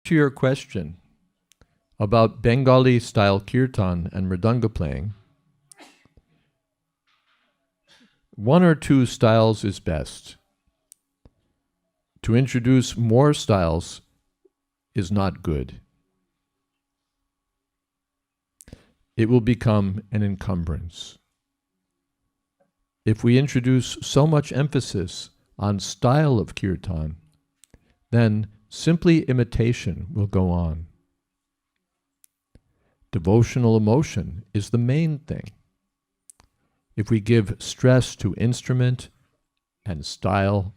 To your question about Bengali style kirtan and mridanga playing, one or two styles is best. To introduce more styles is not good. It will become an encumbrance. If we introduce so much emphasis on style of kirtan, then simply imitation will go on. Devotional emotion is the main thing. If we give stress to instrument and style,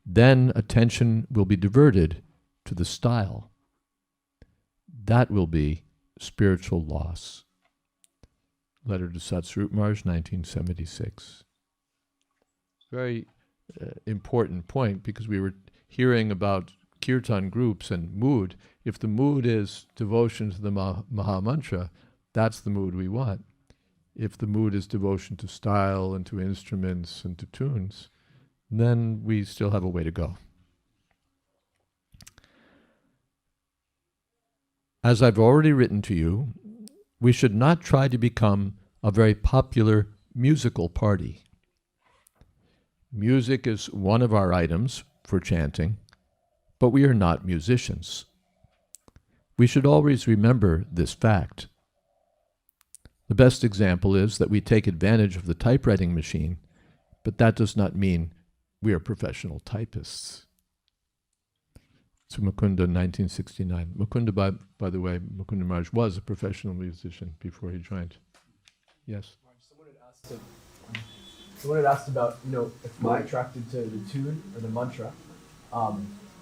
then attention will be diverted to the style. That will be spiritual loss. Letter to Satsvarup Maharaj, 1976. Very important point, because we were hearing about kirtan groups and mood. If the mood is devotion to the Maha Mantra, that's the mood we want. If the mood is devotion to style and to instruments and to tunes, then we still have a way to go. As I've already written to you, we should not try to become a very popular musical party. Music is one of our items for chanting, but we are not musicians. We should always remember this fact. The best example is that we take advantage of the typewriting machine, but that does not mean we are professional typists. To Mukunda, 1969. Mukunda, by the way, Mukunda Maharaj was a professional musician before he joined. Yes? Someone had asked about, if we're attracted to the tune or the mantra.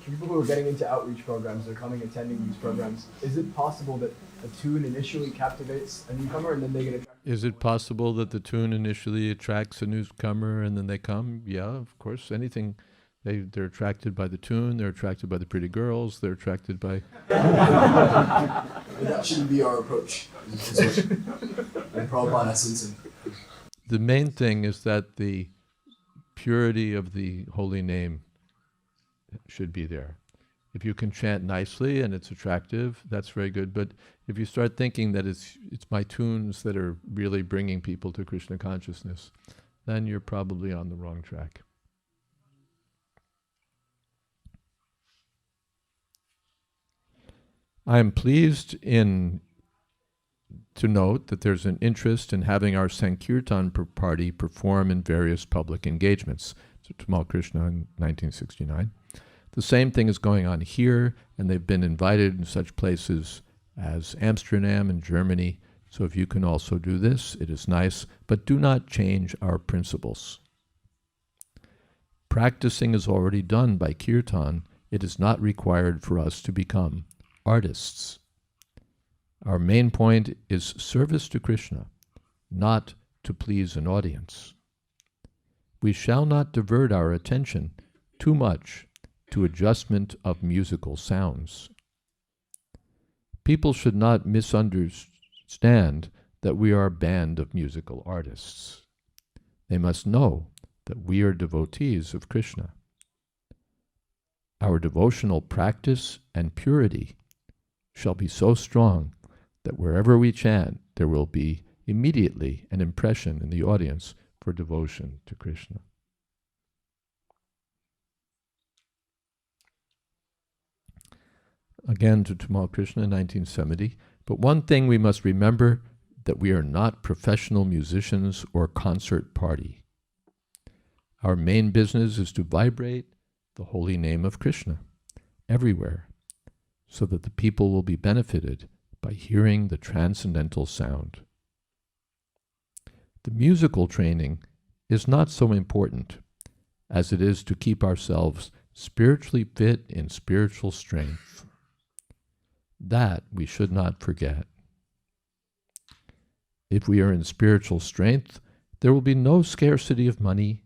People who are getting into outreach programs, they're coming, attending these programs. Is it possible that a tune initially captivates a newcomer and then they get attracted? Is it possible that the tune initially attracts a newcomer and then they come? Yeah, of course. Anything. They're attracted by the tune, they're attracted by the pretty girls, they're attracted by... That shouldn't be our approach. And Prabhupada essence. The main thing is that the purity of the holy name should be there. If you can chant nicely and it's attractive, that's very good. But if you start thinking that it's my tunes that are really bringing people to Krishna consciousness, then you're probably on the wrong track. I am pleased to note that there's an interest in having our Sankirtan party perform in various public engagements. So Tamal Krishna in 1969. The same thing is going on here, and they've been invited in such places as Amsterdam and Germany. So if you can also do this, it is nice, but do not change our principles. Practicing is already done by Kirtan. It is not required for us to become artists. Our main point is service to Krishna, not to please an audience. We shall not divert our attention too much to adjustment of musical sounds. People should not misunderstand that we are a band of musical artists. They must know that we are devotees of Krishna. Our devotional practice and purity shall be so strong that wherever we chant, there will be immediately an impression in the audience for devotion to Krishna. Again to Tamal Krishna, 1970. But one thing we must remember, that we are not professional musicians or concert party. Our main business is to vibrate the holy name of Krishna everywhere, so that the people will be benefited by hearing the transcendental sound. The musical training is not so important as it is to keep ourselves spiritually fit in spiritual strength. That we should not forget. If we are in spiritual strength, there will be no scarcity of money,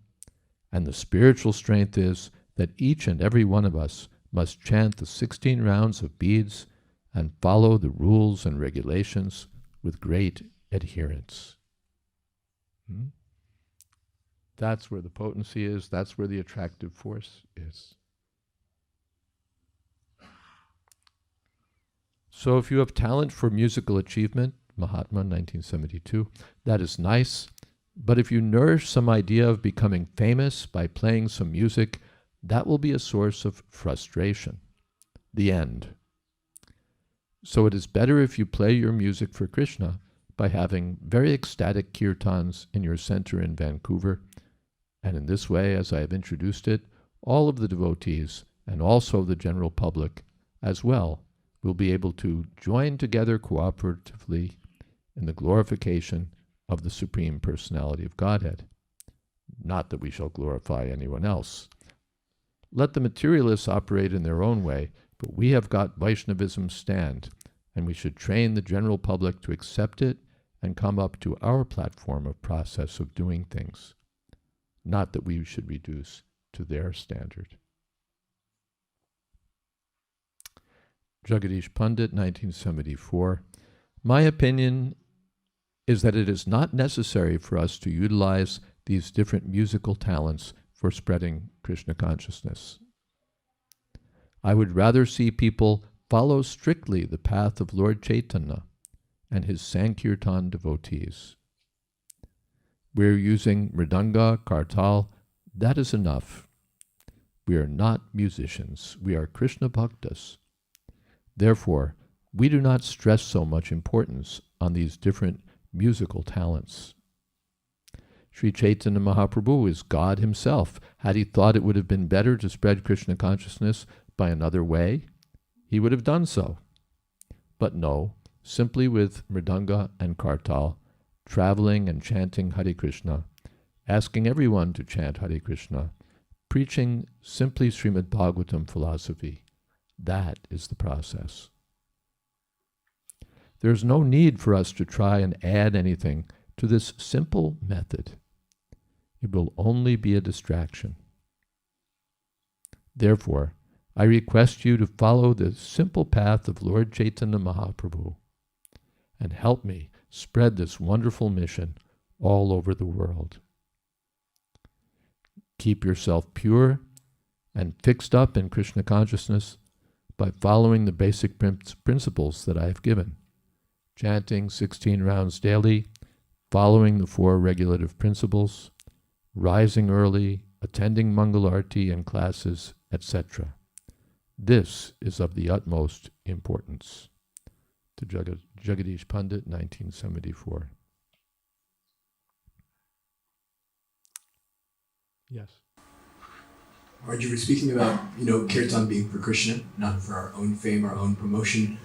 and the spiritual strength is that each and every one of us must chant the 16 rounds of beads and follow the rules and regulations with great adherence. That's where the potency is, that's where the attractive force is. So if you have talent for musical achievement, Mahatma, 1972, that is nice. But if you nourish some idea of becoming famous by playing some music, that will be a source of frustration. The end. So it is better if you play your music for Krishna by having very ecstatic kirtans in your center in Vancouver. And in this way, as I have introduced it, all of the devotees and also the general public as well will be able to join together cooperatively in the glorification of the Supreme Personality of Godhead. Not that we shall glorify anyone else. Let the materialists operate in their own way, but we have got Vaishnavism's stand, and we should train the general public to accept it and come up to our platform of process of doing things. Not that we should reduce to their standard. Jagadish Pandit, 1974. My opinion is that it is not necessary for us to utilize these different musical talents for spreading Krishna consciousness. I would rather see people follow strictly the path of Lord Chaitanya and his Sankirtan devotees. We're using mridanga, kartal, that is enough. We are not musicians, we are Krishna bhaktas. Therefore, we do not stress so much importance on these different musical talents. Sri Chaitanya Mahaprabhu is God himself. Had he thought it would have been better to spread Krishna consciousness by another way, he would have done so. But no, simply with mridanga and kartal, traveling and chanting Hare Krishna, asking everyone to chant Hare Krishna, preaching simply Srimad Bhagavatam philosophy. That is the process. There's no need for us to try and add anything to this simple method. It will only be a distraction. Therefore, I request you to follow the simple path of Lord Chaitanya Mahaprabhu and help me spread this wonderful mission all over the world. Keep yourself pure and fixed up in Krishna consciousness by following the basic principles that I have given. Chanting 16 rounds daily, following the 4 regulative principles, rising early, attending Mangal Arti and classes, etc. This is of the utmost importance. To Jagadish Pandit, 1974. Yes. Raj, you were speaking about, kirtan being for Krishna, not for our own fame, our own promotion.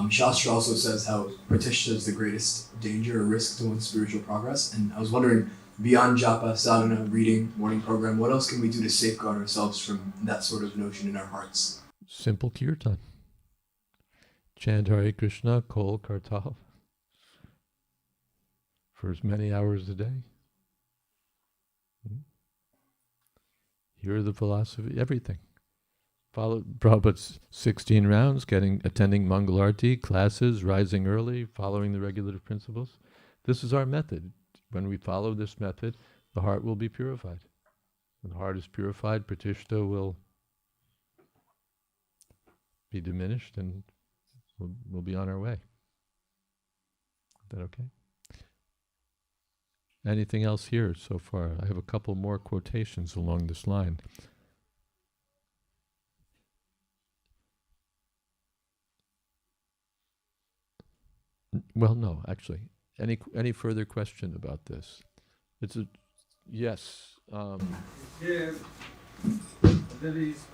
Shastra also says how pratishtha is the greatest danger or risk to one's spiritual progress. And I was wondering, beyond japa, sadhana, reading, morning program, what else can we do to safeguard ourselves from that sort of notion in our hearts? Simple kirtan. Chant Hare Krishna, kol kartal, for as many hours a day. Hear the philosophy, everything. Follow Prabhupada's 16 rounds, attending Mangal Arti, classes, rising early, following the regulative principles. This is our method. When we follow this method, the heart will be purified. When the heart is purified, pratishtha will be diminished and we'll be on our way. Is that okay? Anything else here so far? I have a couple more quotations along this line. Well, no, actually. Any further question about this? Yes. Yeah, there is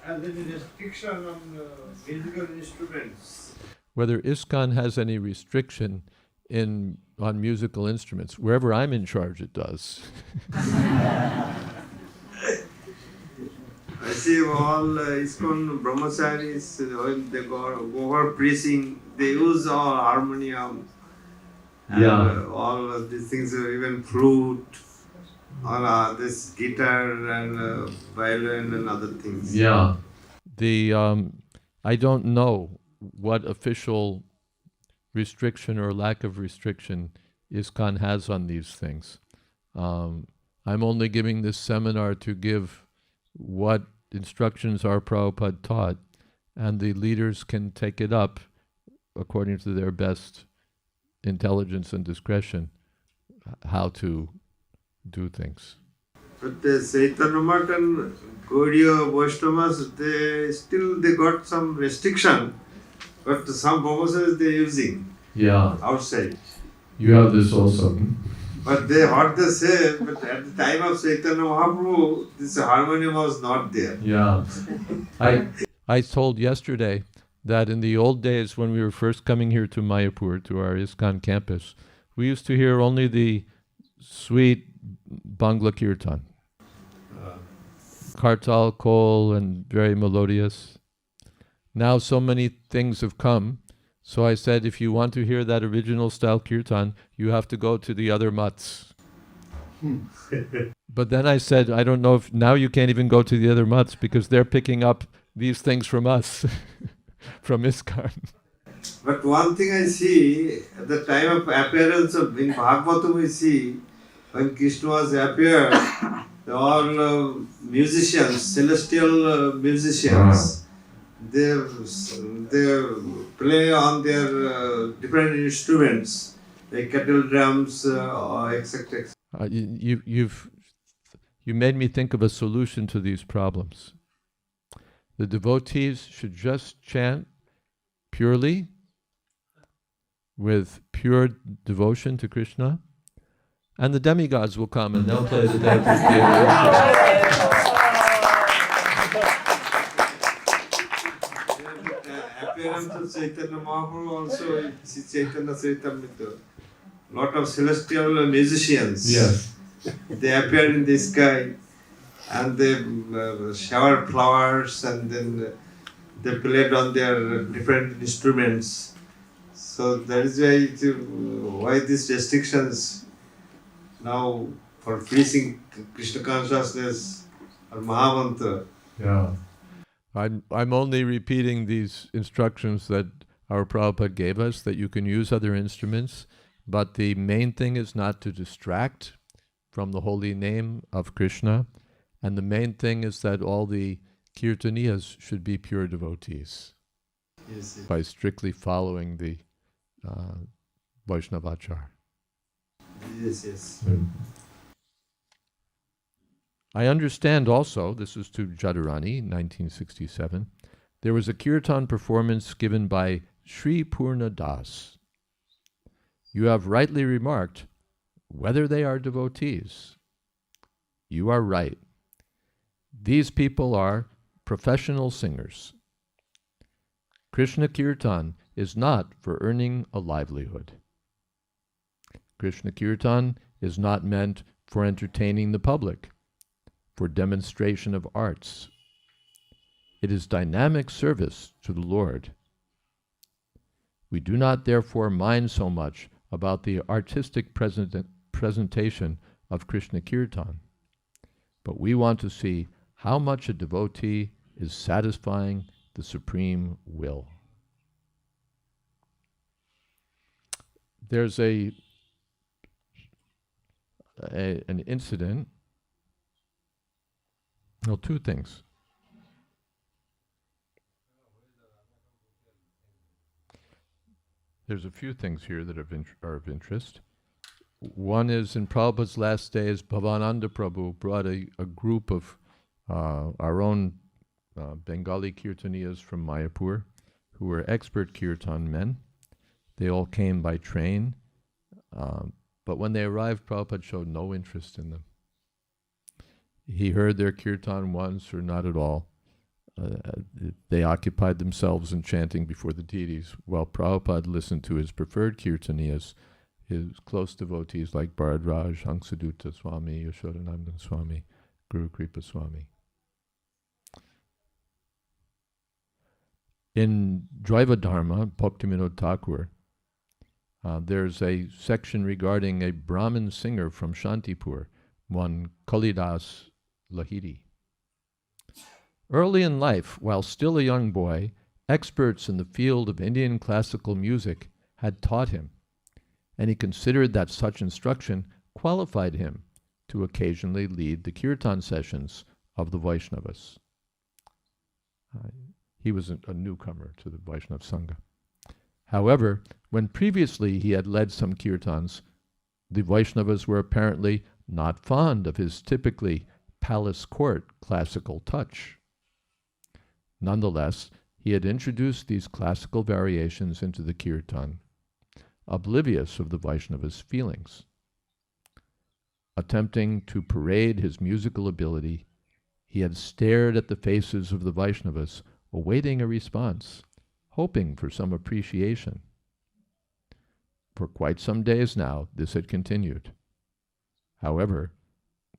any restriction on musical instruments. Whether Iskcon has any restriction on musical instruments. Wherever I'm in charge, it does. I see all Iskcon brahmacharis, when they go over preaching, they use all harmonium, and all of these things, even flute, all this guitar and violin and other things. Yeah. I don't know what official restriction or lack of restriction Iskcon has on these things. I'm only giving this seminar to give what instructions our Prabhupada taught, and the leaders can take it up according to their best intelligence and discretion, how to do things. But the Chaitanya Math and Gaudiya Vaishnavas, they got some restriction, but some purposes they're using outside. You have this also. But they heard the say, but at the time of Chaitanya Mahaprabhu, this harmony was not there. Yeah. I told yesterday that in the old days when we were first coming here to Mayapur, to our Iskcon campus, we used to hear only the sweet Bangla Kirtan. Kartal, Kol, and very melodious. Now so many things have come, so I said, if you want to hear that original style Kirtan, you have to go to the other mutts. But then I said, I don't know if now you can't even go to the other mutts because they're picking up these things from us, from Iskcon. But one thing I see, at the time of appearance of, in Bhagavatam we see, when Krishna was appeared, all musicians, celestial musicians, they play on their different instruments, like kettle drums, etc. You made me think of a solution to these problems. The devotees should just chant purely, with pure devotion to Krishna, and the demigods will come and they'll play the appearance of Chaitanya Mahaprabhu also, Caitanya-charitamrita. Lot of celestial musicians. Yes. They appear in the sky and they shower flowers and then they played on their different instruments. So that is why these restrictions now for preaching Krishna consciousness or Mahamantra. Yeah. I'm only repeating these instructions that our Prabhupada gave us, that you can use other instruments, but the main thing is not to distract from the holy name of Krishna, and the main thing is that all the kirtaniyas should be pure devotees. Yes, yes. By strictly following the Vaishnavachar. Yes, yes. I understand also, this is to Jadurani, 1967, there was a kirtan performance given by Sri Purna Das. You have rightly remarked whether they are devotees. You are right. These people are professional singers. Krishna Kirtan is not for earning a livelihood. Krishna Kirtan is not meant for entertaining the public, for demonstration of arts. It is dynamic service to the Lord. We do not therefore mind so much about the artistic presentation of Krishna Kirtan, but we want to see how much a devotee is satisfying the supreme will. There's an incident, well, two things. There's a few things here that are of interest. One is in Prabhupada's last days, Bhavananda Prabhu brought a group of our own Bengali kirtaniyas from Mayapur, who were expert kirtan men. They all came by train, but when they arrived, Prabhupada showed no interest in them. He heard their kirtan once or not at all. They occupied themselves in chanting before the deities, while Prabhupada listened to his preferred kirtaniyas, his close devotees like Bharadraj, Hansadutta Swami, Yashodanandan Swami, Guru Kripa Swami. In Draiva Dharma, Bhaktivinoda Thakur, there's a section regarding a Brahmin singer from Shantipur, one Kalidas Lahiri. Early in life, while still a young boy, experts in the field of Indian classical music had taught him, and he considered that such instruction qualified him to occasionally lead the kirtan sessions of the Vaishnavas. He was a newcomer to the Vaishnava Sangha. However, when previously he had led some kirtans, the Vaishnavas were apparently not fond of his typically palace court classical touch. Nonetheless, he had introduced these classical variations into the kirtan, oblivious of the Vaishnavas' feelings. Attempting to parade his musical ability, he had stared at the faces of the Vaishnavas, awaiting a response, hoping for some appreciation. For quite some days now, this had continued. However,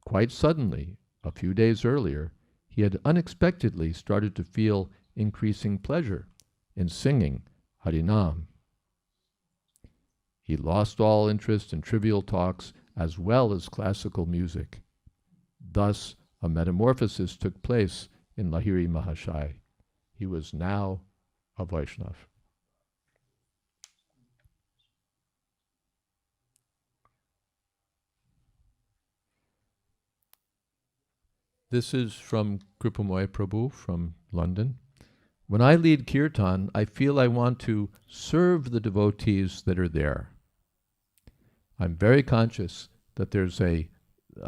quite suddenly, a few days earlier, he had unexpectedly started to feel increasing pleasure in singing Harinam. He lost all interest in trivial talks as well as classical music. Thus, a metamorphosis took place in Lahiri Mahashai. He was now a Vaishnav. This is from Kripamoy Prabhu from London. When I lead kirtan, I feel I want to serve the devotees that are there. I'm very conscious that there's a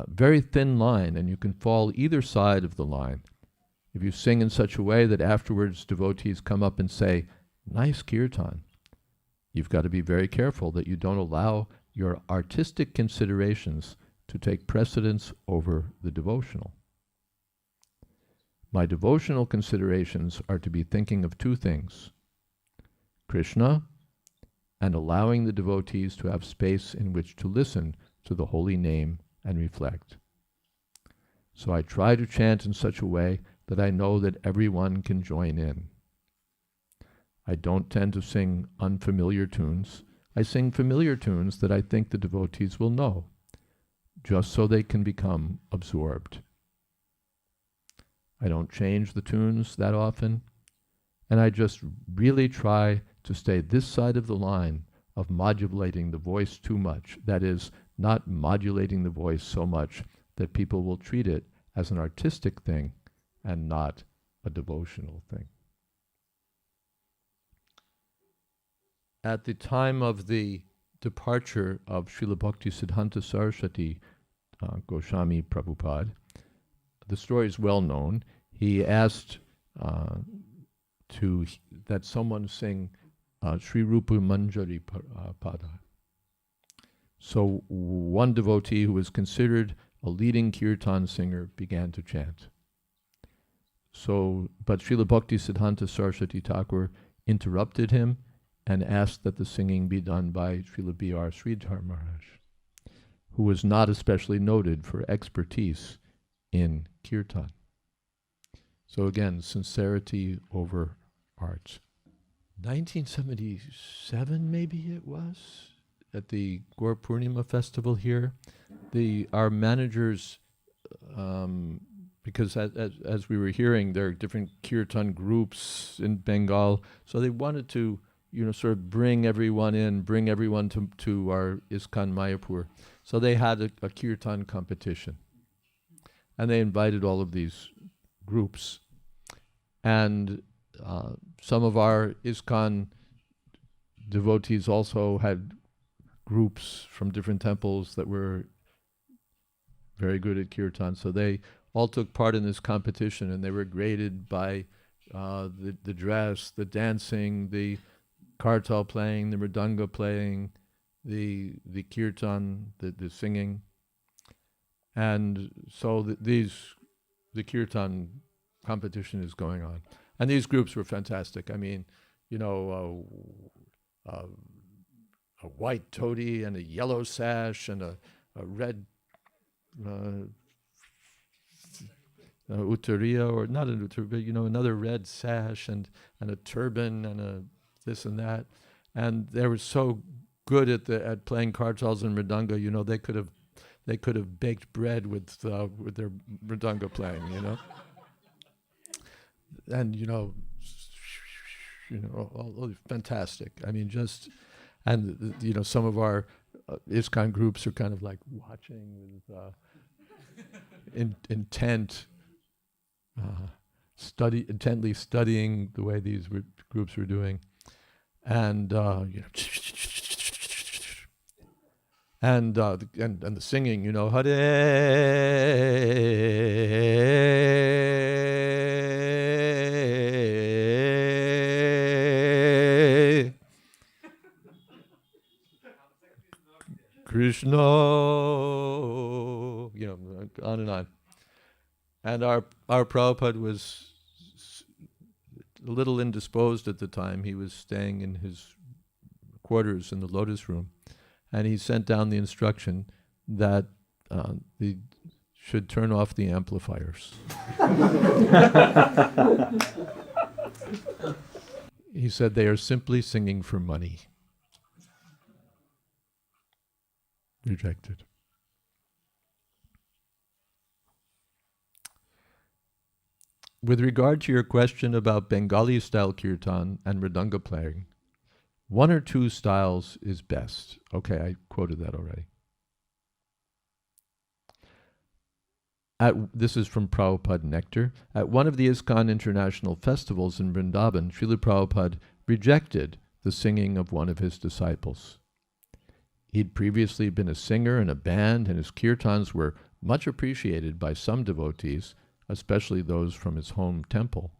very thin line and you can fall either side of the line. If you sing in such a way that afterwards devotees come up and say, "Nice kirtan," you've got to be very careful that you don't allow your artistic considerations to take precedence over the devotional. My devotional considerations are to be thinking of two things: Krishna, and allowing the devotees to have space in which to listen to the holy name and reflect. So I try to chant in such a way that I know that everyone can join in. I don't tend to sing unfamiliar tunes. I sing familiar tunes that I think the devotees will know, just so they can become absorbed. I don't change the tunes that often, and I just really try to stay this side of the line of modulating the voice too much. That is, not modulating the voice so much that people will treat it as an artistic thing and not a devotional thing. At the time of the departure of Srila Bhaktisiddhanta Saraswati Goswami Prabhupada, the story is well known. He asked that someone sing Sri Rupa Manjari Pada. So one devotee who was considered a leading kirtan singer began to chant. But Srila Bhaktisiddhanta Saraswati Thakur interrupted him and asked that the singing be done by Srila B.R. Sridhar Maharaj, who was not especially noted for expertise in kirtan. So again, sincerity over art. 1977, maybe it was, at the Gaur Purnima festival here, our managers, because as we were hearing, there are different kirtan groups in Bengal, so they wanted to, sort of bring everyone to our Iskcon Mayapur. So they had a kirtan competition, and they invited all of these groups, and some of our Iskcon devotees also had groups from different temples that were very good at kirtan. So they all took part in this competition, and they were graded by the dress, the dancing, the kartal playing, the mridanga playing, the kirtan, the singing. And so the kirtan competition is going on. And these groups were fantastic. I mean, a white todi and a yellow sash and a red uttariya, or not an uttariya, but another red sash and a turban and a this and that. And they were so good at playing kartals and mridanga. They could have baked bread with their mridanga playing. And all fantastic. I mean, some of our Iskcon groups are kind of like watching with intent, intently studying the way these groups were doing. and and the singing, Hare Krishna, on and on. And our Prabhupada was a little indisposed at the time. He was staying in his quarters in the Lotus Room, and he sent down the instruction that they should turn off the amplifiers. He said they are simply singing for money. Rejected. With regard to your question about Bengali style kirtan and mridanga playing, one or two styles is best. Okay, I quoted that already. This is from Prabhupada Nectar. At one of the Iskcon International Festivals in Vrindavan, Srila Prabhupada rejected the singing of one of his disciples. He'd previously been a singer in a band, and his kirtans were much appreciated by some devotees, especially those from his home temple.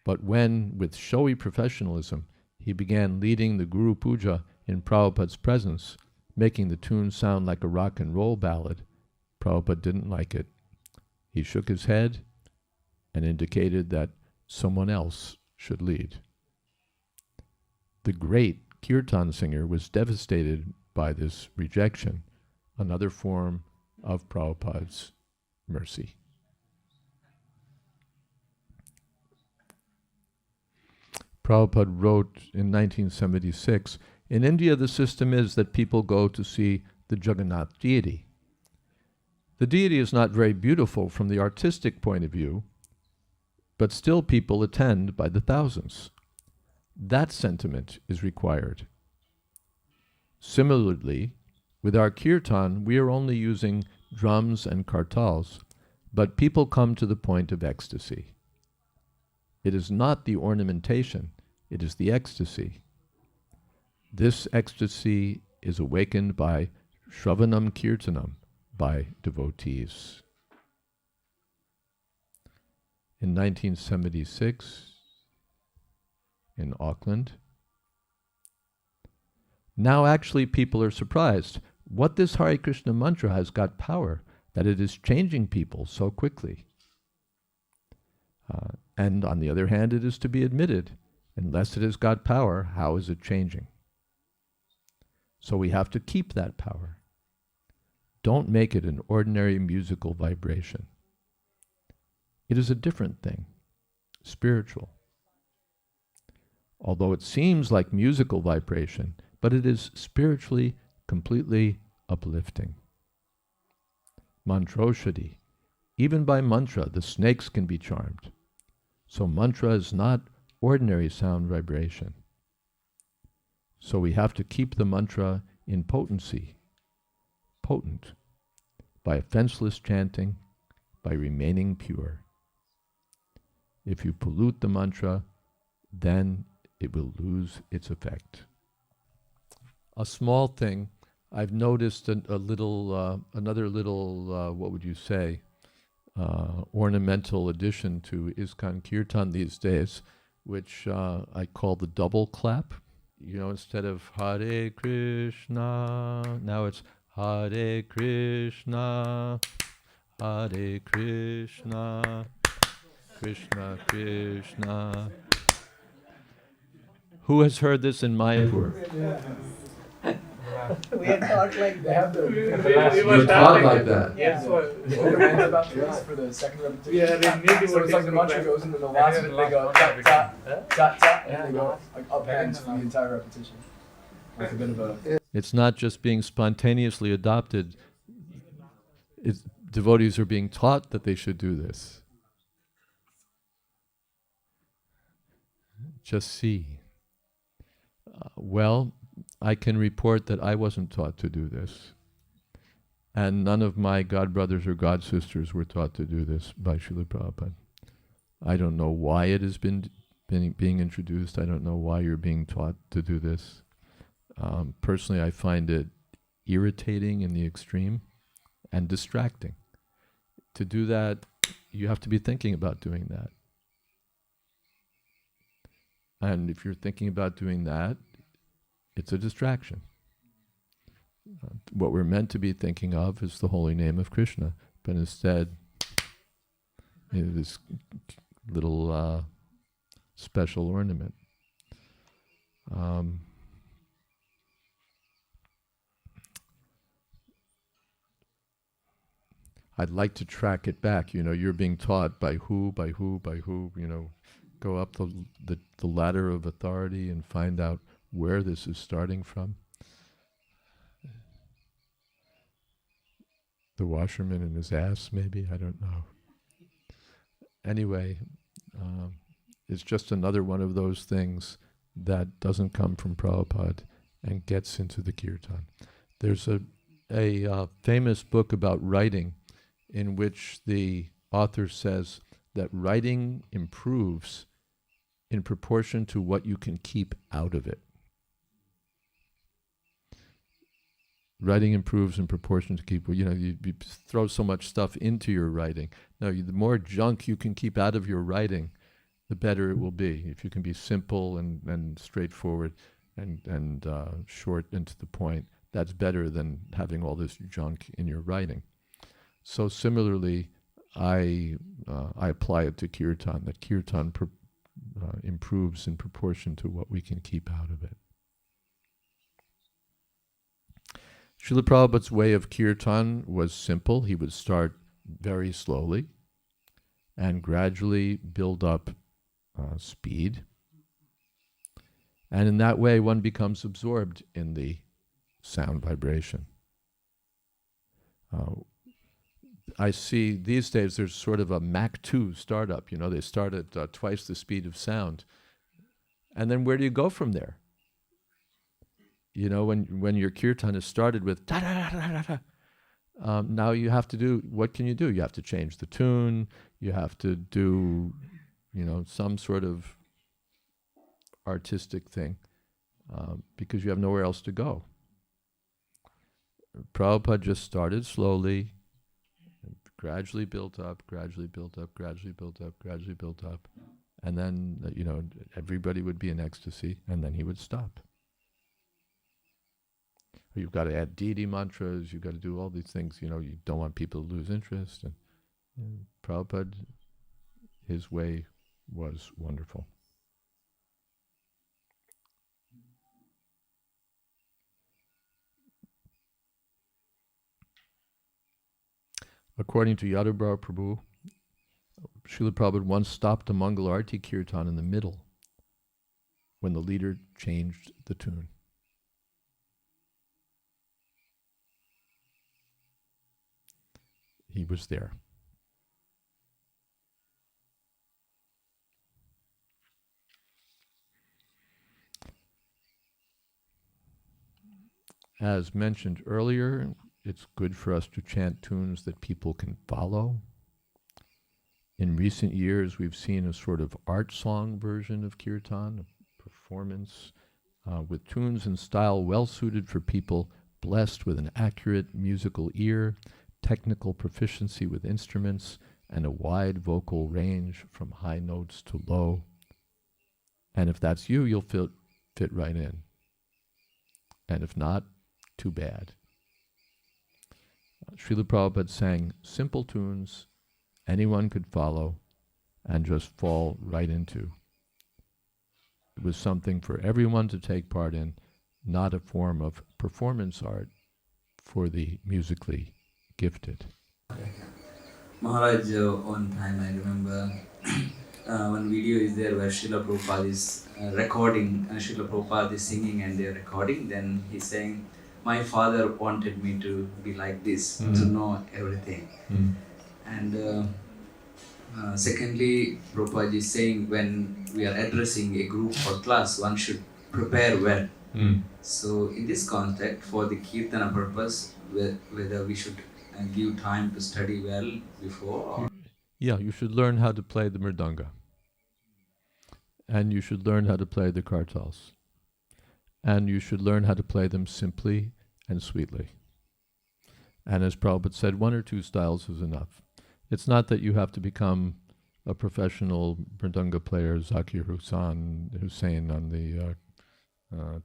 But when, with showy professionalism, he began leading the Guru Puja in Prabhupada's presence, making the tune sound like a rock and roll ballad, Prabhupada didn't like it. He shook his head and indicated that someone else should lead. The great kirtan singer was devastated by this rejection, another form of Prabhupada's mercy. Prabhupada wrote in 1976, in India the system is that people go to see the Jagannath deity. The deity is not very beautiful from the artistic point of view, but still people attend by the thousands. That sentiment is required. Similarly, with our kirtan, we are only using drums and kartals, but people come to the point of ecstasy. It is not the ornamentation, it is the ecstasy. This ecstasy is awakened by Shravanam Kirtanam, by devotees. In 1976, in Auckland, now actually people are surprised. What this Hare Krishna mantra has got power, that it is changing people so quickly. And on the other hand, it is to be admitted, unless it has got power, how is it changing? So we have to keep that power. Don't make it an ordinary musical vibration. It is a different thing, spiritual. Although it seems like musical vibration, but it is spiritually completely uplifting. Mantroshadi. Even by mantra, the snakes can be charmed. So mantra is not ordinary sound vibration. So we have to keep the mantra in potency, potent, by offenseless chanting, by remaining pure. If you pollute the mantra, then it will lose its effect. A small thing, I've noticed another little, what would you say, ornamental addition to Iskcon Kirtan these days, which I call the double clap. Instead of Hare Krishna, now it's Hare Krishna, Hare Krishna, Krishna Krishna. Who has heard this in Mayapur? We had taught like They have the You're taught like that. yeah. their hands about this for the second repetition. Yeah, they need So it's like the mantra goes into the last bit, they go tap tap tap tap, and they go like up hands for the entire repetition. Like a bit of a It's not just being spontaneously adopted. Devotees are being taught that they should do this. Just see. Well, I can report that I wasn't taught to do this. And none of my god brothers or god sisters were taught to do this by Srila Prabhupada. I don't know why it has been being introduced. I don't know why you're being taught to do this. Personally, I find it irritating in the extreme and distracting. To do that, you have to be thinking about doing that. And if you're thinking about doing that, it's a distraction. What we're meant to be thinking of is the holy name of Krishna, but instead, this little special ornament. I'd like to track it back. You're being taught by who, go up the ladder of authority and find out where this is starting from. The washerman in his ass, maybe, I don't know. Anyway, it's just another one of those things that doesn't come from Prabhupada and gets into the kirtan. There's a famous book about writing in which the author says that writing improves in proportion to what you can keep out of it. Writing improves in proportion to keep, you throw so much stuff into your writing. No, the more junk you can keep out of your writing, the better it will be. If you can be simple and straightforward and short and to the point, that's better than having all this junk in your writing. So similarly, I apply it to kirtan, that kirtan improves in proportion to what we can keep out of it. Srila Prabhupada's way of kirtan was simple. He would start very slowly and gradually build up speed. And in that way, one becomes absorbed in the sound vibration. I see these days there's sort of a Mach 2 startup. They start at twice the speed of sound. And then where do you go from there? When your kirtan is started with da da da da da, now you have to do, what can you do? You have to change the tune. You have to do, some sort of artistic thing because you have nowhere else to go. Prabhupada just started slowly, gradually built up, gradually built up, gradually built up, gradually built up, and then everybody would be in ecstasy, and then he would stop. You've got to add deity mantras, you've got to do all these things, you don't want people to lose interest. And Prabhupada, his way was wonderful. According to Yadubara Prabhu, Srila Prabhupada once stopped a Mangal Arati Kirtan in the middle when the leader changed the tune. He was there. As mentioned earlier, it's good for us to chant tunes that people can follow. In recent years, we've seen a sort of art song version of kirtan, a performance with tunes and style well suited for people blessed with an accurate musical ear, technical proficiency with instruments, and a wide vocal range from high notes to low. And if that's you, you'll fit right in. And if not, too bad. Srila Prabhupada sang simple tunes anyone could follow and just fall right into. It was something for everyone to take part in, not a form of performance art for the musically gifted. Maharaj, one time I remember one video is there where Srila Prabhupada is recording, Srila Prabhupada is singing and they are recording. Then he's saying, my father wanted me to be like this, to know everything. And secondly, Prabhupada is saying when we are addressing a group or class, one should prepare well. So in this context, for the kirtana purpose, whether we should give time to study well before? Or Yeah, you should learn how to play the mridanga. And you should learn how to play the kartals. And you should learn how to play them simply and sweetly. And as Prabhupada said, 1 or 2 styles is enough. It's not that you have to become a professional mridanga player, Zakir Hussain on the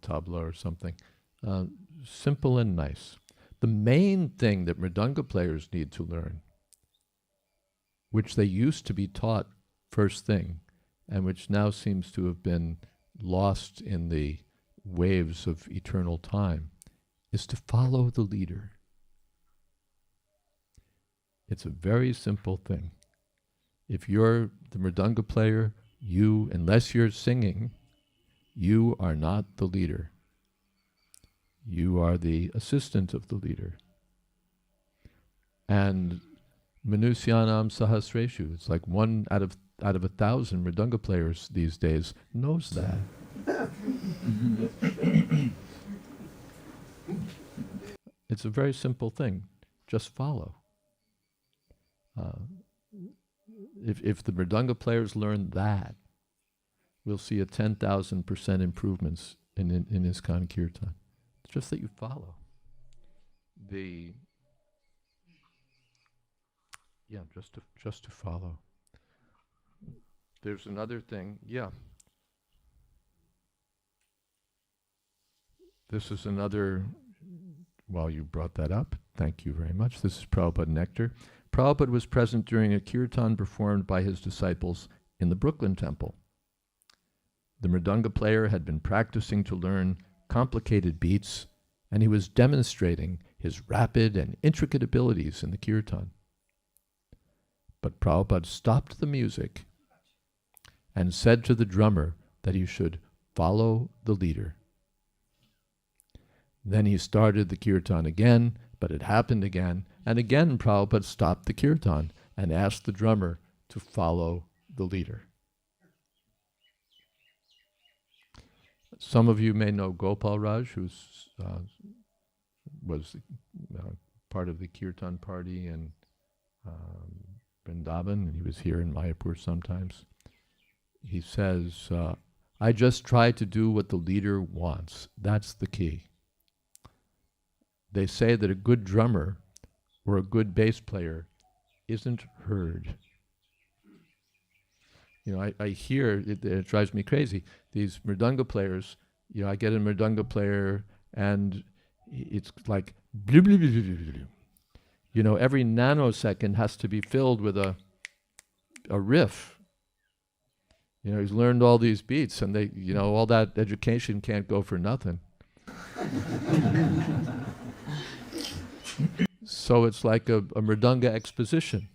tabla or something. Simple and nice. The main thing that mridanga players need to learn, which they used to be taught first thing, and which now seems to have been lost in the waves of eternal time, is to follow the leader. It's a very simple thing. If you're the mridanga player, you, unless you're singing, you are not the leader. You are the assistant of the leader. And Manusyanam Sahasreshu, it's like 1 out of 1,000 mridanga players these days knows that. It's a very simple thing. Just follow. If the mridanga players learn that, we'll see a 10,000% improvements in Iskcon Kirtan. It's just that you follow. Just to follow. There's another thing, This is another, while you brought that up, thank you very much. This is Prabhupada Nectar. Prabhupada was present during a kirtan performed by his disciples in the Brooklyn Temple. The mridanga player had been practicing to learn complicated beats, and he was demonstrating his rapid and intricate abilities in the kirtan. But Prabhupada stopped the music and said to the drummer that he should follow the leader. Then he started the kirtan again, but it happened again, and again Prabhupada stopped the kirtan and asked the drummer to follow the leader. Some of you may know Gopal Raj, who was part of the kirtan party in Vrindavan, and he was here in Mayapur sometimes. He says, I just try to do what the leader wants. That's the key. They say that a good drummer or a good bass player isn't heard. You know, I hear, it drives me crazy, these mridanga players, you know, I get a mridanga player and it's like, blah, blah, blah, blah, blah, blah. You know, every nanosecond has to be filled with a riff. You know, he's learned all these beats and they, you know, all that education can't go for nothing. So it's like a mridanga exposition.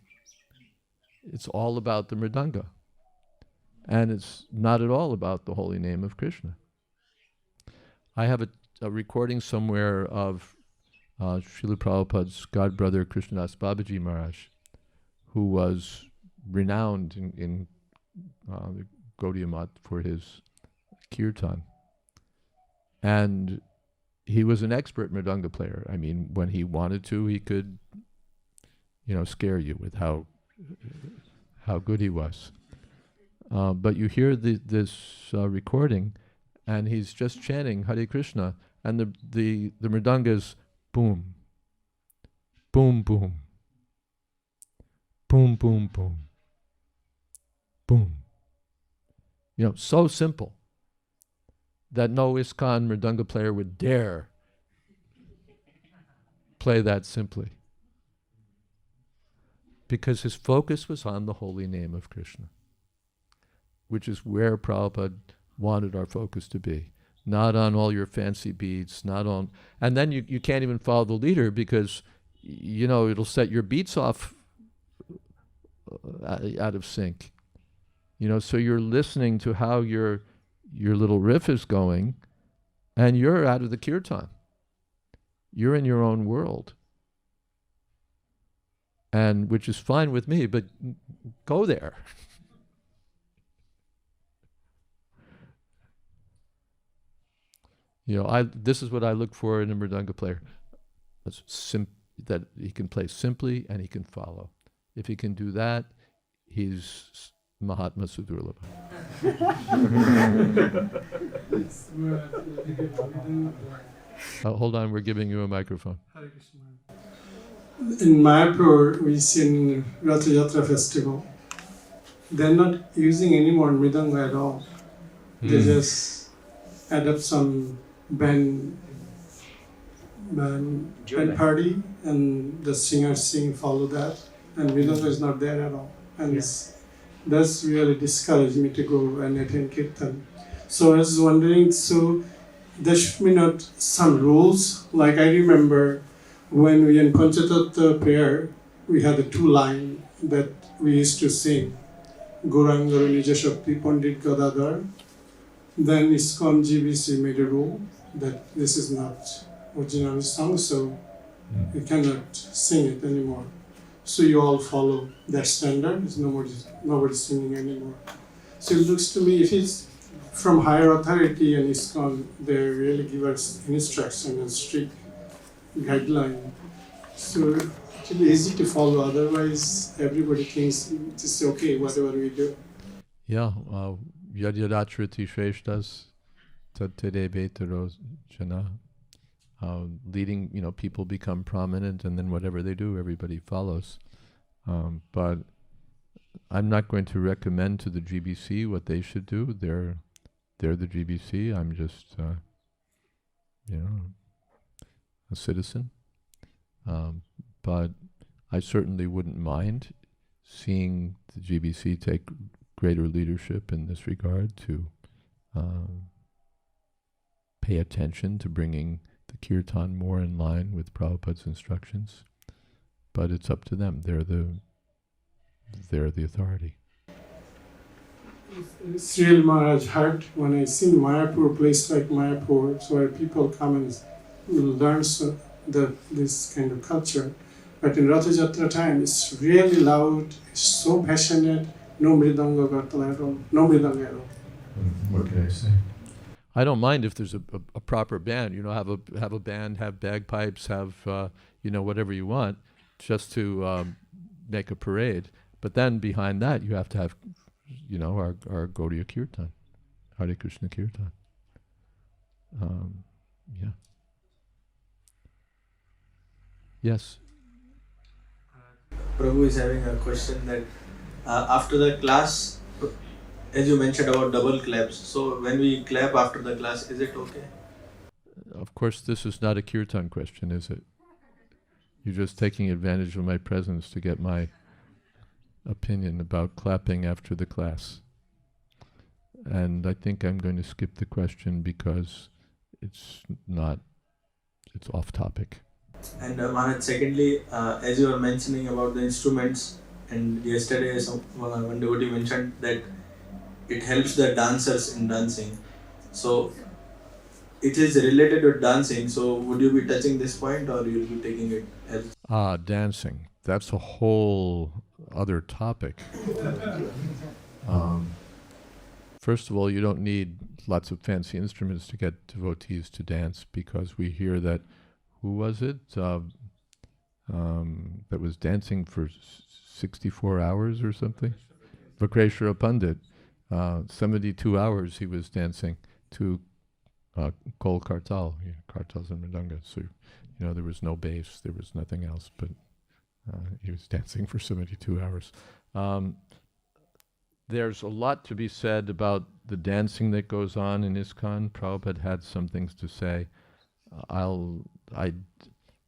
It's all about the mridanga. And it's not at all about the holy name of Krishna. I have a recording somewhere of Srila Prabhupada's godbrother Krishnadas Babaji Maharaj, who was renowned in the Gaudiya Math for his kirtan. And he was an expert mridanga player. I mean, when he wanted to, he could, you know, scare you with how good he was. But you hear this recording, and he's just chanting Hare Krishna, and the mridanga is boom, boom, boom, boom, boom, boom, boom. You know, so simple that no Iskcon mridanga player would dare play that simply, because his focus was on the holy name of Krishna, which is where Prabhupada wanted our focus to be. Not on all your fancy beats, not on... And then you can't even follow the leader because, you know, it'll set your beats off out of sync. You know, so you're listening to how your little riff is going, and you're out of the kirtan. You're in your own world. And which is fine with me, but go there. You know, this is what I look for in a mridanga player. That he can play simply and he can follow. If he can do that, he's Mahatma Sudurlabha. Hold on, we're giving you a microphone. In Mayapur, we see in Rath Yatra festival, they're not using any more mridanga at all. They just add up some band party, and the singers sing, follow that, and mridanga is not there at all. And that's really discouraged me to go and attend kirtan. So I was wondering, so there should be not some rules? Like I remember when we in Panchatattva prayer, we had a 2-line that we used to sing. Gauranga Nija Shakti Pandit Gadadhar. Then Iskcon GBC made a rule that this is not original song, so you cannot sing it anymore. So you all follow that standard. It's nobody singing anymore. So it looks to me, if it's from higher authority and Iskcon, they really give us instruction and strict guideline. So it will be easy to follow. Otherwise, everybody thinks it's okay, whatever we do. Yeah, yad yadatriti shreshtas tad tede vetaro jana. Leading, people become prominent, and then whatever they do, everybody follows. But I'm not going to recommend to the GBC what they should do. They're the GBC. I'm just, a citizen. But I certainly wouldn't mind seeing the GBC take greater leadership in this regard, to pay attention to bringing the kirtan more in line with Prabhupada's instructions. But it's up to them. They're the authority. Srila Maharaj heard when I sing Mayapur, place like Mayapur, so where people come and learn this kind of culture. But in Rath Yatra time, it's really loud, it's so passionate, no mridanga at all, no mridanga at all. What can I say? I don't mind if there's a proper band. Have a band, have bagpipes, have whatever you want, just to make a parade. But then behind that, you have to have, our Gaudiya Kirtan, Hare Krishna Kirtan. Yeah. Yes. Prabhu is having a question that after the class, as you mentioned about double claps, so when we clap after the class, is it okay? Of course, this is not a kirtan question, is it? You're just taking advantage of my presence to get my opinion about clapping after the class. And I think I'm going to skip the question because it's off topic. And Maharaj, secondly, as you were mentioning about the instruments, and yesterday one devotee mentioned that it helps the dancers in dancing. So it is related with dancing, so would you be touching this point, or you'll be taking it as... Dancing. That's a whole other topic. First of all, you don't need lots of fancy instruments to get devotees to dance, because we hear that, who was it, that was dancing for 64 hours or something? Vakreshwara Pandit. 72 hours he was dancing to Kol Kartal, Kartals and Mridanga. So, there was no bass, there was nothing else, but he was dancing for 72 hours. There's a lot to be said about the dancing that goes on in Iskcon. Prabhupada had some things to say.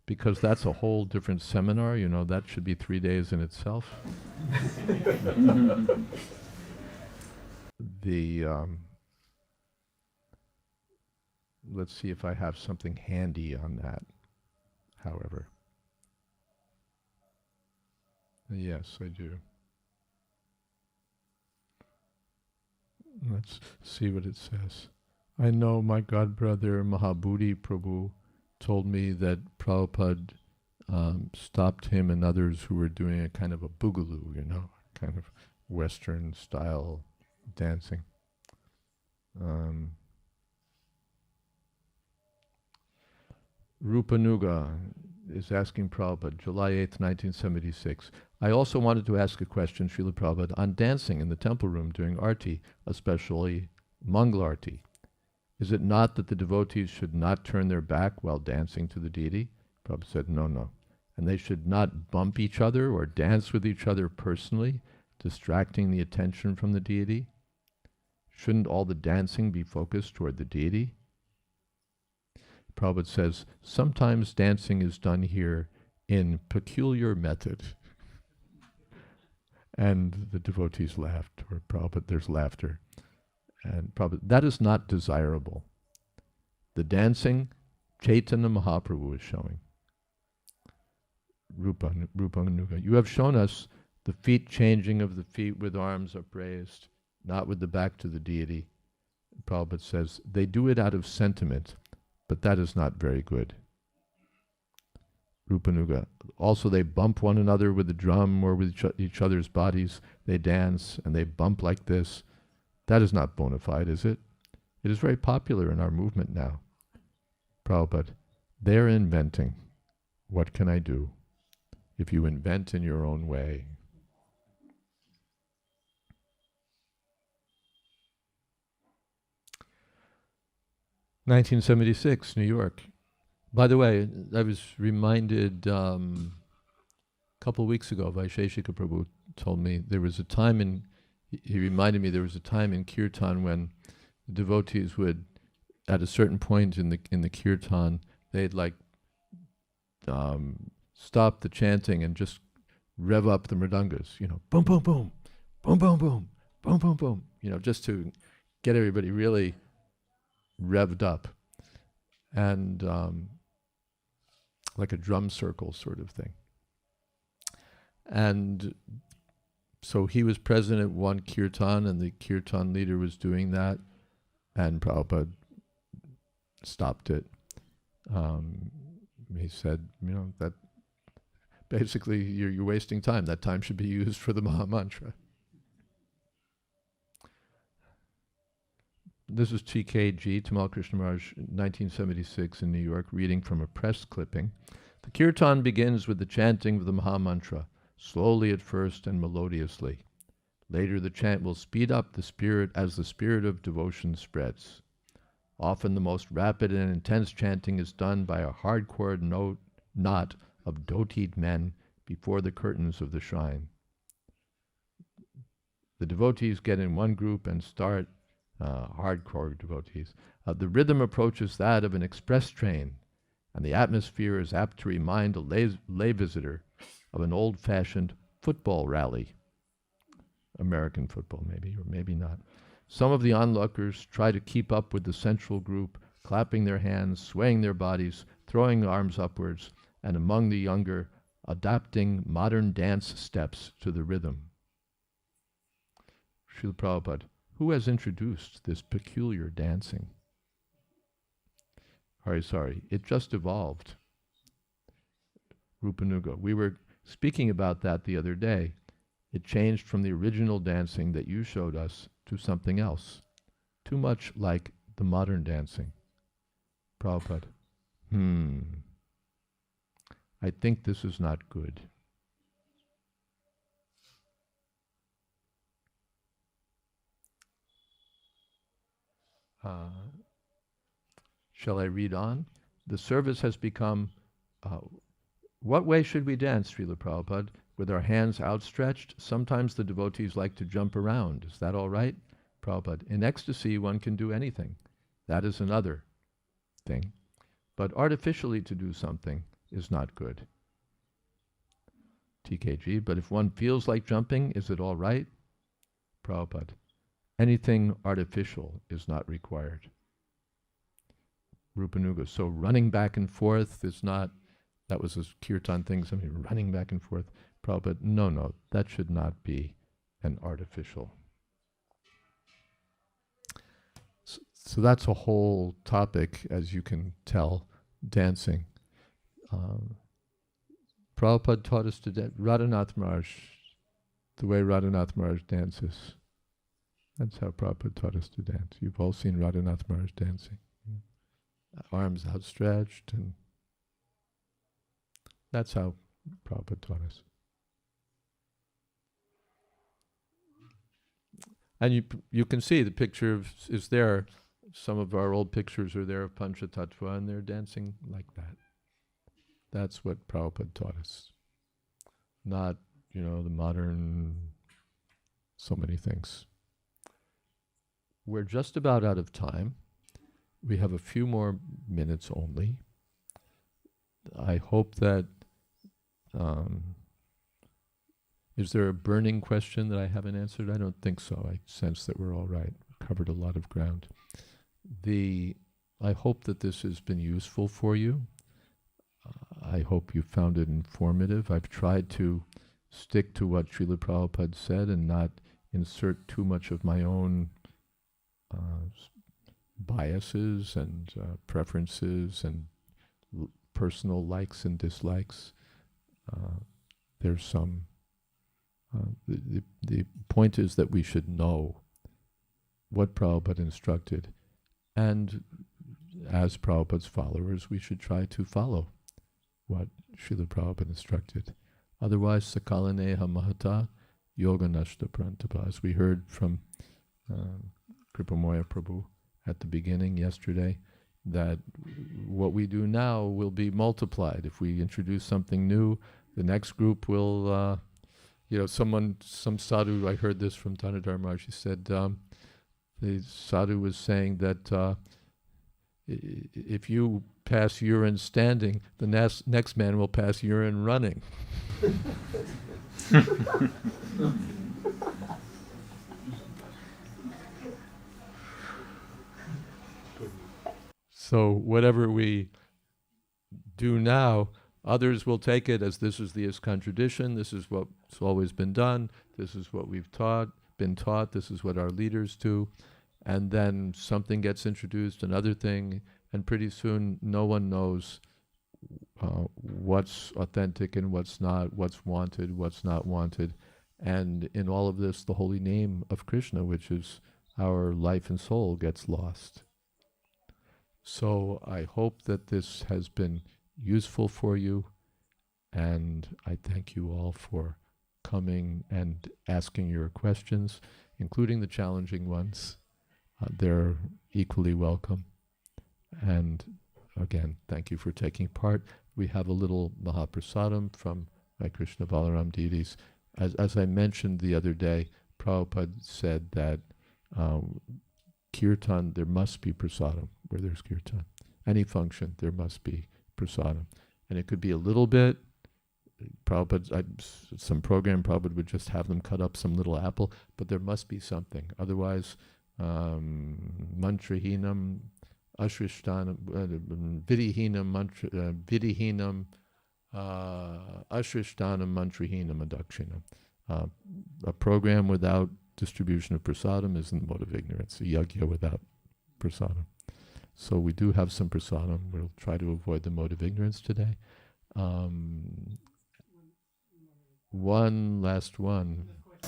Because that's a whole different seminar, that should be 3 days in itself. Let's see if I have something handy on that, however. Yes, I do. Let's see what it says. I know my godbrother Mahabhuti Prabhu told me that Prabhupada stopped him and others who were doing a kind of a boogaloo, kind of Western style dancing. Rupanuga, is asking Prabhupada, July 8th, 1976. I also wanted to ask a question, Srila Prabhupada, on dancing in the temple room during Arti, especially Mangal Arti. Is it not that the devotees should not turn their back while dancing to the deity? Prabhupada said, no. And they should not bump each other or dance with each other personally, distracting the attention from the deity? Shouldn't all the dancing be focused toward the deity? Prabhupada says, sometimes dancing is done here in peculiar method. And the devotees laughed, or Prabhupada, there's laughter. And Prabhupada, that is not desirable. The dancing, Chaitanya Mahaprabhu is showing. Rupanuga, you have shown us the feet changing of the feet with arms upraised, not with the back to the deity. Prabhupada says, they do it out of sentiment, but that is not very good. Rupanuga, also they bump one another with the drum or with each other's bodies. They dance and they bump like this. That is not bona fide, is it? It is very popular in our movement now. Prabhupada, they're inventing. What can I do? If you invent in your own way. (1976), New York. By the way, I was reminded a couple of weeks ago, Vaisheshika Prabhu told me there was a time he reminded me there was a time in Kirtan when the devotees would, at a certain point in the Kirtan, they'd like stop the chanting and just rev up the mridangas, boom, boom, boom, boom, boom, boom, boom, boom, boom, just to get everybody really revved up. And like a drum circle sort of thing. And so he was present at one kirtan, and the kirtan leader was doing that, and Prabhupada stopped it. He said, that basically you're wasting time. That time should be used for the Maha Mantra. This is TKG, Tamal Krishna Maharaj, 1976 in New York, reading from a press clipping. The kirtan begins with the chanting of the Maha Mantra, slowly at first and melodiously. Later the chant will speed up the spirit as the spirit of devotion spreads. Often the most rapid and intense chanting is done by a hardcore knot of dotied men before the curtains of the shrine. The devotees get in one group and start hardcore devotees. The rhythm approaches that of an express train, and the atmosphere is apt to remind a lay visitor of an old-fashioned football rally. American football, maybe, or maybe not. Some of the onlookers try to keep up with the central group, clapping their hands, swaying their bodies, throwing arms upwards, and among the younger, adapting modern dance steps to the rhythm. Srila Prabhupada, who has introduced this peculiar dancing? Sorry, it just evolved. Rupanuga, we were speaking about that the other day. It changed from the original dancing that you showed us to something else, too much like the modern dancing. Prabhupada, I think this is not good. Shall I read on? The service has become, what way should we dance, Srila Prabhupada? With our hands outstretched? Sometimes the devotees like to jump around. Is that all right? Prabhupada, in ecstasy one can do anything. That is another thing. But artificially to do something is not good. TKG, but if one feels like jumping, is it all right? Prabhupada, anything artificial is not required. Rupanuga, so running back and forth is not, that was a kirtan thing, something running back and forth. Prabhupada, no, that should not be an artificial. So that's a whole topic, as you can tell, dancing. Prabhupada taught us to dance. Radhanath Maharaj, the way Radhanath Maharaj dances. That's how Prabhupada taught us to dance. You've all seen Radhanath Maharaj dancing. Arms outstretched and That's how Prabhupada taught us. And you can see the picture is there. Some of our old pictures are there of Panchatattva, and they're dancing like that. That's what Prabhupada taught us. Not, the modern, so many things. We're just about out of time. We have a few more minutes only. I hope that, is there a burning question that I haven't answered? I don't think so. I sense that we're all right. Covered a lot of ground. I hope that this has been useful for you. I hope you found it informative. I've tried to stick to what Srila Prabhupada said and not insert too much of my own biases and preferences and personal likes and dislikes. There's some. The point is that we should know what Prabhupada instructed, and as Prabhupada's followers, we should try to follow what Srila Prabhupada instructed. Otherwise, sakalaneha mahata yoga nashta prantapa. As we heard from Kripamoya Prabhu at the beginning yesterday, that what we do now will be multiplied. If we introduce something new, the next group will, some sadhu, I heard this from Tanadhar Maharaj, he said, the sadhu was saying that if you pass urine standing, the next man will pass urine running. So whatever we do now, others will take it as this is the Iskcon tradition, this is what's always been done, this is what we've been taught, this is what our leaders do, and then something gets introduced, another thing, and pretty soon no one knows what's authentic and what's not, what's wanted, what's not wanted. And in all of this, the holy name of Krishna, which is our life and soul, gets lost. So I hope that this has been useful for you, and I thank you all for coming and asking your questions, including the challenging ones. They're equally welcome. And again, thank you for taking part. We have a little Mahaprasadam from my Krishna Balaram deities. As I mentioned the other day, Prabhupada said that kirtan, there must be prasadam where there's kirtan. Any function, there must be prasadam. And it could be a little bit. Prabhupada, some program, Prabhupada would just have them cut up some little apple, but there must be something. Otherwise, mantrahinam, ashrishtanam, vidihinam, vidihinam, ashrishtanam, mantrahinam, adakshinam. A program without distribution of prasadam isn't the mode of ignorance. A yagya without prasadam. So we do have some prasadam. We'll try to avoid the mode of ignorance today. One last one. I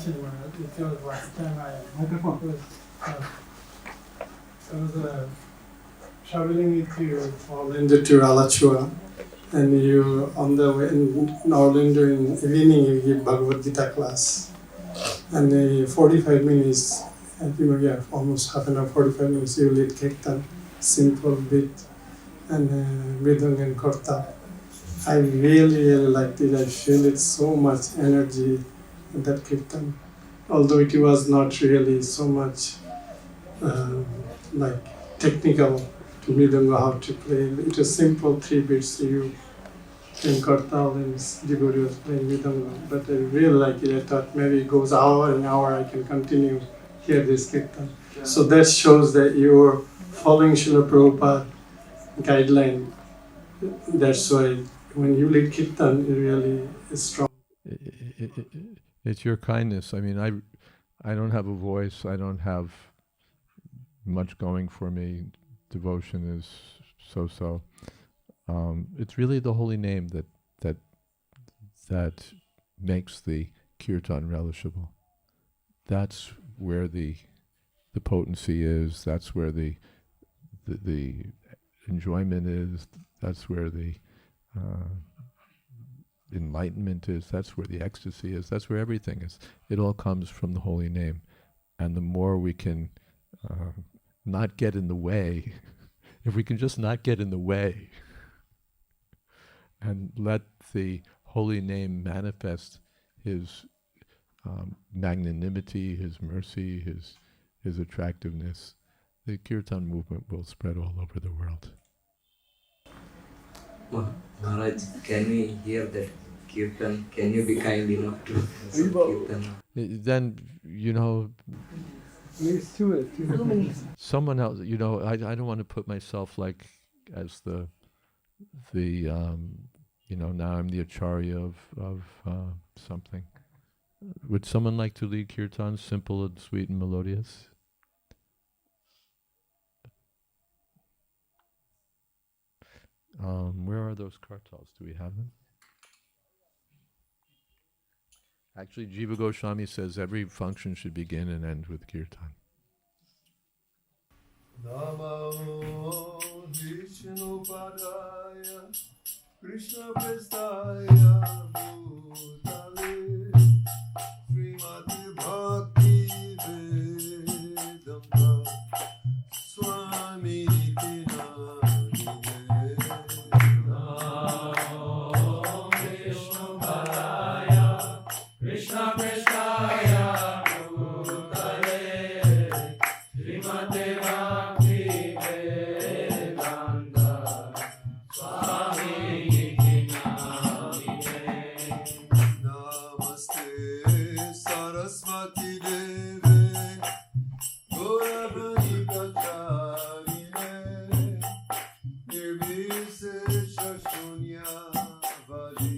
was traveling with you from Orlando to Alachua, and you on the way in Orlando in evening you give Bhagavad Gita class, and 45 minutes, almost half an hour, 45 minutes you lead kirtan, simple bit, and Mridang and Korta. I really liked it. I feel it so much energy in that kirtan, although it was not really so much like technical to Mridanga how to play. It was simple 3 beats you and Kartal and Devotee was playing Mridanga. But I really like it. I thought maybe it goes hour and hour I can continue hear this kirtan. Yeah. So that shows that you're following Srila Prabhupada guideline. That's why when you lead kirtan, it really is strong. It's your kindness. I mean, I don't have a voice. I don't have much going for me. Devotion is so-so. It's really the holy name that makes the kirtan relishable. That's where the potency is. That's where the enjoyment is. That's where the enlightenment is, that's where the ecstasy is, that's where everything is. It all comes from the holy name. And the more we can not get in the way, if we can just not get in the way and let the holy name manifest his magnanimity, his mercy, his attractiveness, the kirtan movement will spread all over the world. Maharaj, can we hear that kirtan? Can you be kind enough to some kirtan? Then, There's two minutes. someone else, I don't want to put myself like as the now I'm the acharya of something. Would someone like to lead kirtan, simple and sweet and melodious? Where are those kartals? Do we have them? Actually, Jiva Goswami says every function should begin and end with kirtan. Namo Vishnu Padaya Krishna Prestaya Bhutale Srimati Bhakti Vedanta Swami Krishna Prestaya Bhutale Srimate Bhakti Vedanta Swami Namaste Saraswati Deve Gauravani Kacharine Nirvisesha Shunya Vadi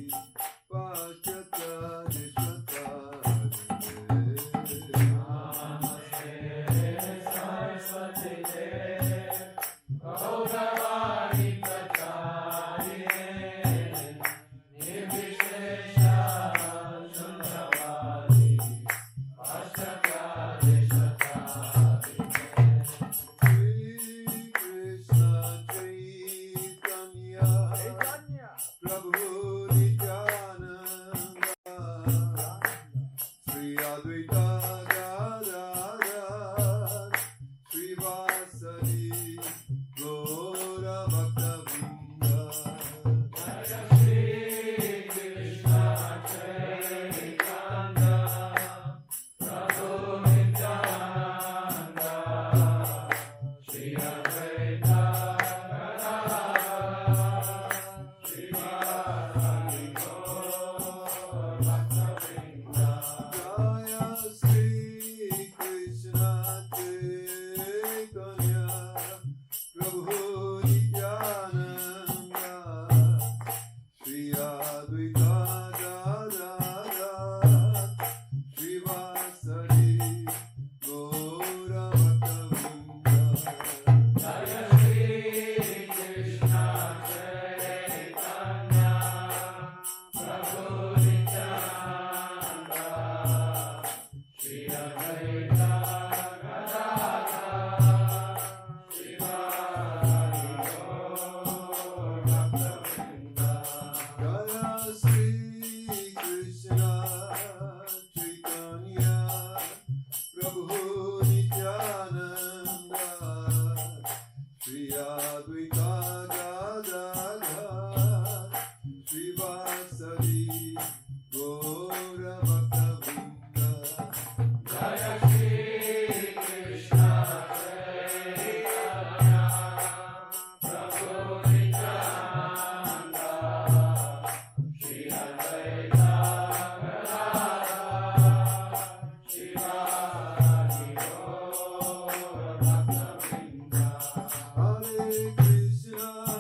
Pachata Hare Krishna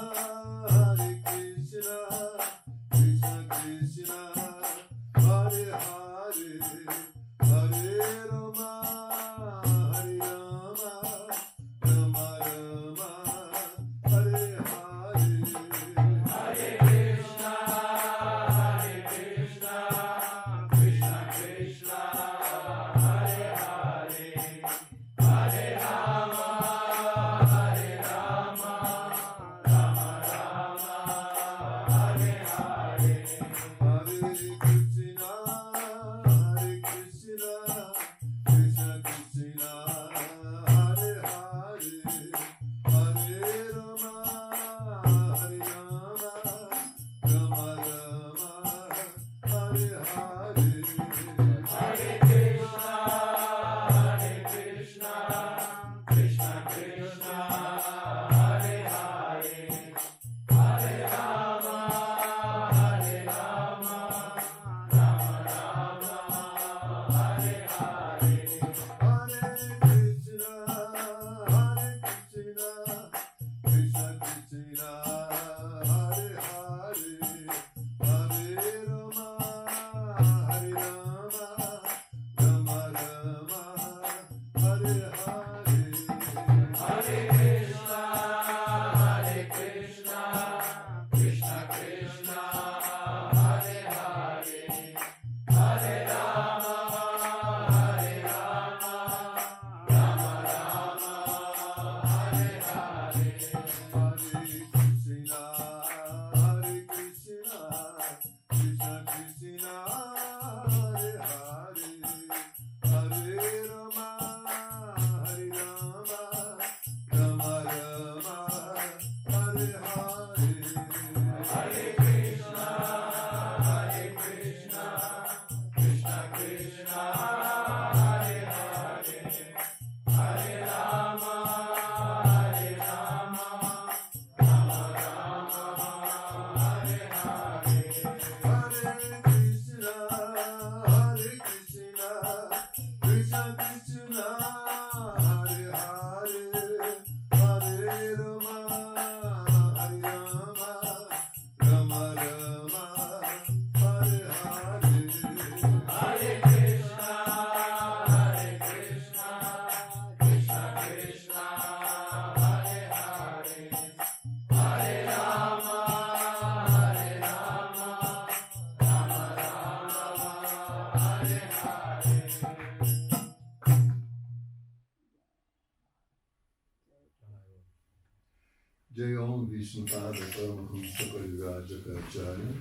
Jai Om Vishnupada Paramahamsa Parivrajakacharya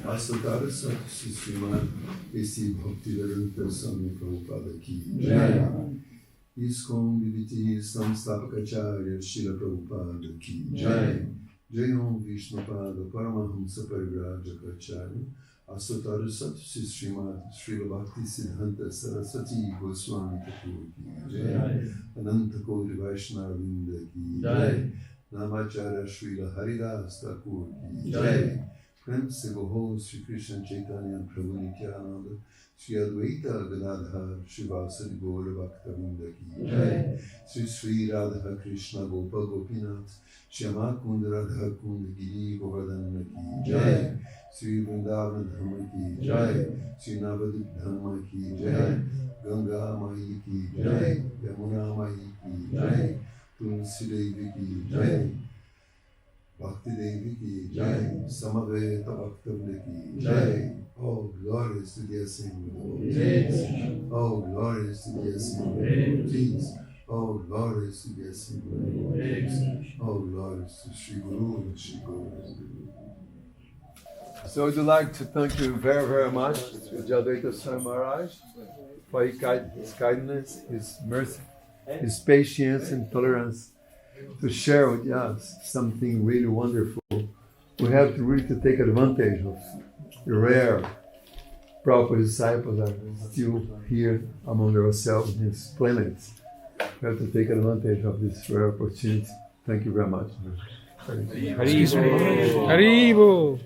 Asatara Satsi Sriman Esi Bhaktivedanta Swami Prabhupada Ki Jai Iskcon Viviti Samstapakacharya Srila Prabhupada Ki Jai Jai Om Vishnupada Paramahamsa Parivrajakacharya Asatara Satsi Sriman Srila Bhakti Siddhanta Saraswati Goswami Thakur Ki Jai Ananta Kori Vaishnava Vrinda Ki Jai Namacharya Srila Haridas Thakur Ki Jai Prem Se Boho Sri Krishna Chaitanya Prabhu Nityananda Sri Advaita Gadadhar Shivasari Gaura Bhakta Vrinda Ki Jai Sri Sri Radha Krishna Gopa Gopinath Shyama Kund Radha Kund Giri Govardhana Ki Jai Sri Vrindavan Dhamma Ki Jai Sri Navadip Dhamma Ki Jai Ganga Mahi Ki Jai Yamuna Mahi Ki Jai Tulsi Devi Ki Jai Bhakti Devi Ki Jai Samaveta Bhaktivinoda Ki Jai. Oh, glorious to the assembly of devotees. Oh, glorious to the assembly of devotees. Oh, glorious to the assembly of devotees. Oh, glorious to Sri Guru and Sri Guru. So I would like to thank you very, very much to Jayadvaita Swami Maharaj for his kindness, his mercy, his patience and tolerance to share with us something really wonderful. We have to really take advantage of the rare Prabhupada disciples that are still here among ourselves in this planet. We have to take advantage of this rare opportunity. Thank you very much. Haribo.